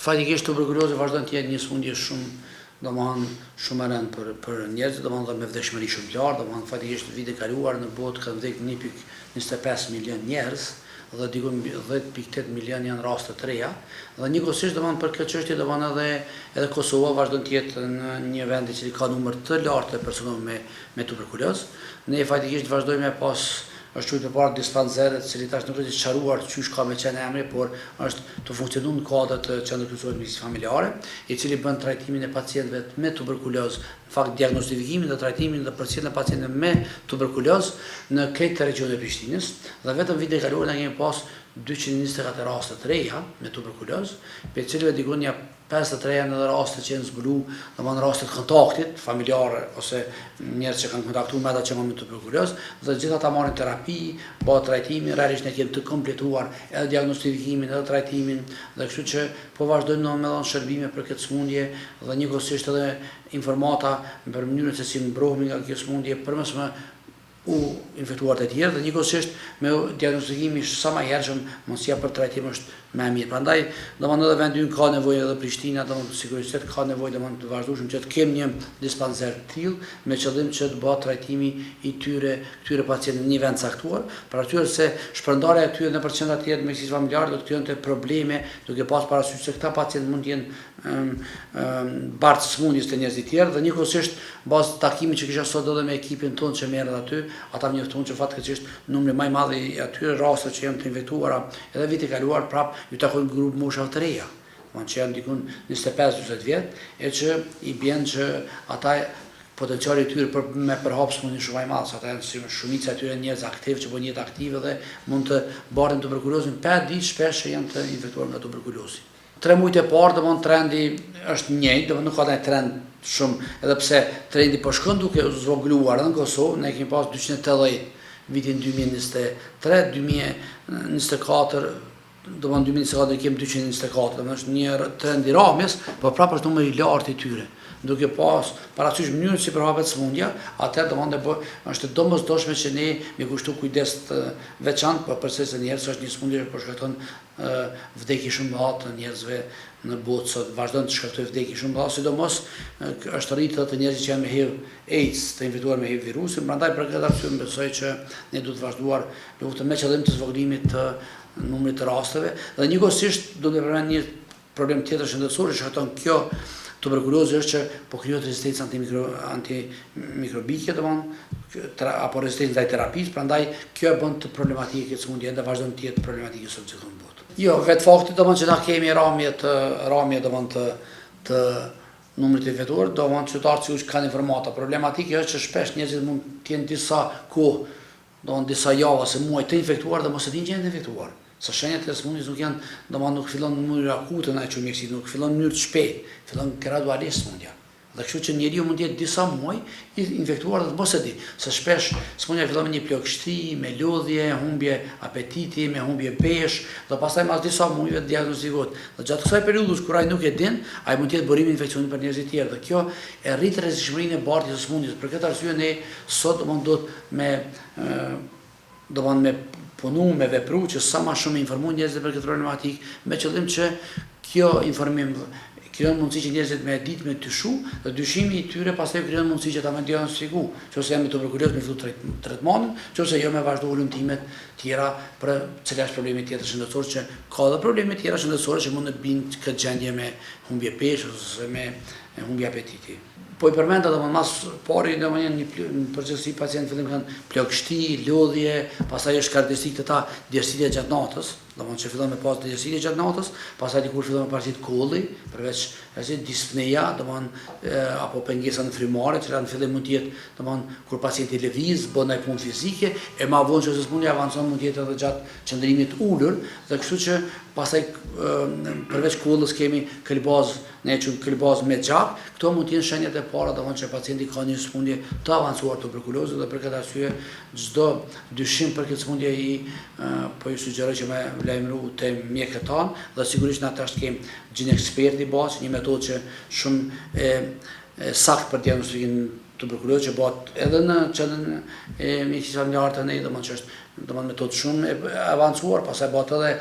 Fatikisht tuberkuloza vazhdon të jetë një sëmundje shumë e rëndë për njerëzit, dhe me vdekshmëri shumë të lartë, fatikisht në vitin e kaluar në botë ka vdekur 1.25 milion njerëz dhe diku 10.8 milion janë raste të reja. Dhe njëkohësisht për këtë çështje edhe Kosova vazhdon të jetë në një vend i cili ka numër të lartë të personave me tuberkulozë. Ne fatikisht vazhdojmë pas është qujtë për parë dispanzeret, cili tash nuk është i qaruar qysh ka me qenë emri, por është të funksionu në kodët të qendrës kryesore të mjekësisë familjare, i cili bën trajtimin e pacientëve me tuberkulozë, në fakt diagnostifikimin dhe trajtimin dhe përcjelljen e pacientëve me tuberkulozë në këtë region e Prishtinës, dhe vetëm vitin e kaluar ne kemi pas 224 raste të reja me tuberkulozë, për cilëve diku një 53 janë edhe raste që janë zbulu, raste të kontaktit familjare ose njerëz që kanë kontaktuar me ata që kanë tuberkulozë, dhe gjithë ata marrin terapi, bëhet trajtimi, realisht ne kemi të kompletuar edhe diagnostifikimin edhe trajtimin, dhe kështu që po vazhdojmë me dhënë shërbime për këtë sëmundje dhe njëkohësisht edhe informata për mënyrën se si mbrohemi nga kjo sëmundje përmes u infektuar të tjerë dhe njëkohësisht me diagnostikimi sa më hershëm mundësia për trajtim është më e mirë. Prandaj edhe vendi ynë ka nevojë edhe Prishtina, sigurisht ka nevojë të vazhdueshëm që të kemë një dispanzer të tillë me qëllim që të bëhet trajtimi i këtyre pacientëve në një vend caktuar, për arsye se shpërndarja e tyre nëpër qendra të tjera të mjekësisë familjare do të krijojnë probleme, duke pas parasysh se këta pacientë mund të jenë bartë sëmundjes të njerëzit tjerë dhe njëkohësisht bazë takimit që kisha sot edhe me ekipin tonë që merret aty, ata mjoftuan që fatkeqësisht numri më i madh i atyre raste që janë të infektuara edhe viti i kaluar prap ju takojnë grup moshave të reja, që janë dikun 25-20 vjet, e që i bjen që ata potenciali i tyre me përhap sëmundjen shumë më i madh, se ata janë shumica e tyre njerëz aktiv që bën jetë aktive dhe mund të barrin tuberkulozën pa ditë shpesh që janë të infektuar nga tuberkulozi. 3 muajt e parë trendi është njëjtë, nuk ka ndonjë trend shumë, edhe pse trendi po shkon duke u zvogëluar edhe në Kosovë, ne kemi pas 280 vitin 2023, 2024 2024 kemi 224, është një trend i rrahjes, por prapë është numri i lartë i tyre. Duke pas parasysh mënyrën si përhapet sëmundja, atëherë është domosdoshme që ne mi kushtu kujdes të veçantë, por përsëri njerëz është një sëmundje që shkakton vdekje shumë të mëdha të njerëzve në botë sot, vazhdon të shkaktojë vdekje shumë të mëdha, sidomos është rritë të njerëzit që janë me HIV/AIDS, të infektuar me HIV virusin, prandaj për këtë arsye besoj që ne duhet të vazhduar luftën me qëllim të zvogëlimit të numrit të rasteve, dhe njëkohësisht do të përmend një problem tjetër shëndetësor që shkakton kjo tuberkulozë është që po krijohet rezistencë antimikrobike, apo rezistencë ndaj terapisë, prandaj kjo e bën të problematike këtë sëmundje dhe vazhdon të jetë problematike sot gjithmonë në botë. Jo, vetë fakti që na kemi ramje të numrit të infektuar, qytetarët që kanë informata. Problematike është që shpesh njerëzit mund të jenë disa kohë, disa javë ose muaj të infektuar dhe mos e dinë që janë të infektuar. Sa shenjat e sëmundjes nuk fillon në mënyrë akute në mjekësi, nuk fillon në mënyrë të shpejtë, fillon gradualisht sëmundja. Dhe kështu që njeriu mund të jetë disa muaj i infektuar dhe mos e di, se shpesh sëmundja fillon me një plagështi, me lodhje, humbje apetiti, me humbje pesh, dhe pastaj pas disa muajve diagnostikohet. Dhe gjatë kësaj periudhës kur ai nuk e din, ai mund të jetë burim i infeksionit për njerëzit të tjerë. Dhe kjo e rrit rrezikshmërinë e bartjes së sëmundjes. Për këtë arsye ne sot do me punu me vepru që sa ma shumë informu njerëzit për këtë problematik, me qëllim që kjo informim krijon mundësi që njerëzit me ditë me dyshu, dhe dyshimi i tyre pastaj krijon mundësi që ta me diagnostiku, nëse janë me tuberkulozë me fillu tretmanin, nëse jo me vazhdu ulëmtimet tjera për cila është problemi tjetër shëndetësor, që ka edhe probleme tjera shëndetësore që mund të bind këtë gjendje me humbje pesh ose me humbje apetiti. Po i përmenda mas pari në përgjithësi pacientë fillim kanë plagështi, lodhje, pastaj është karakteristikë të ta djersitja gjatë natës, që fillon me pas djersitje gjatë natës, pastaj dikur fillon me paraqitet kolli, përveç dispneja, apo pengesa në frymare, që në fillim mund të jetë kur pacienti lëviz, bën ndaj punë fizike, e më vonë që sëmundja avancon mund të jetë edhe gjatë qëndrimit ulur, dhe kështu që pastaj përveç kollës kemi këlbaz, ne quajmë këlbaz me gjak, këto mund të jenë shenjat e para që pacienti ka një sëmundje të avancuar tuberkulozë, dhe për këtë arsye çdo dyshim për këtë sëmundje po ju sugjeroj që me lajmëru te mjekët tanë, dhe sigurisht na tash kemi gjinekspert i bazë, një metodë që shumë saktë për diagnostikimin tuberkulozë që bëhet edhe në qendrën e mjekësisë familjare të ne, domethënë që është metodë shumë e avancuar, pastaj bëhet edhe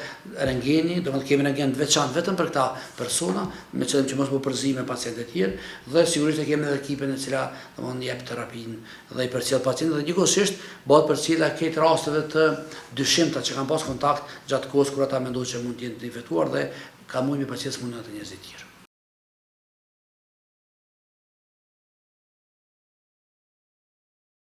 rentgeni, domethënë kemi rentgen të veçantë vetëm për këta persona, me qëllim që mos bëj përzim me pacientë të tjerë, dhe sigurisht e kemi edhe ekipin e cila domethënë jep terapinë dhe i përcjell pacientët dhe njëkohësisht bëhet përcjellja këtyre rasteve të dyshimta që kanë pas kontakt gjatë kohës kur ata mendojnë që mund të jenë të infektuar dhe ka mujë me pacientë mund të njerëz të tjerë.